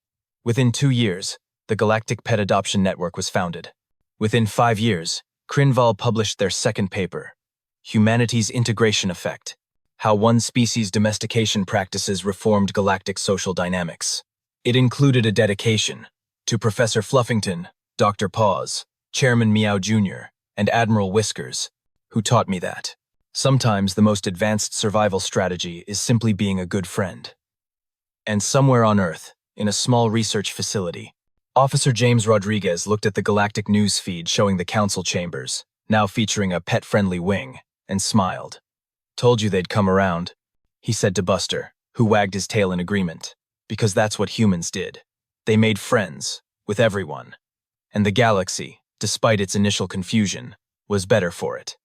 Within 2 years, the Galactic Pet Adoption Network was founded. Within 5 years, Crinval published their second paper, Humanity's Integration Effect: How One Species' Domestication Practices Reformed Galactic Social Dynamics. It included a dedication to Professor Fluffington, Dr. Paws, Chairman Meow Jr., and Admiral Whiskers, who taught me that sometimes the most advanced survival strategy is simply being a good friend. And somewhere on Earth, in a small research facility, Officer James Rodriguez looked at the galactic news feed showing the council chambers, now featuring a pet-friendly wing, and smiled. "Told you they'd come around," he said to Buster, who wagged his tail in agreement, because that's what humans did. They made friends with everyone, and the galaxy, despite its initial confusion, was better for it.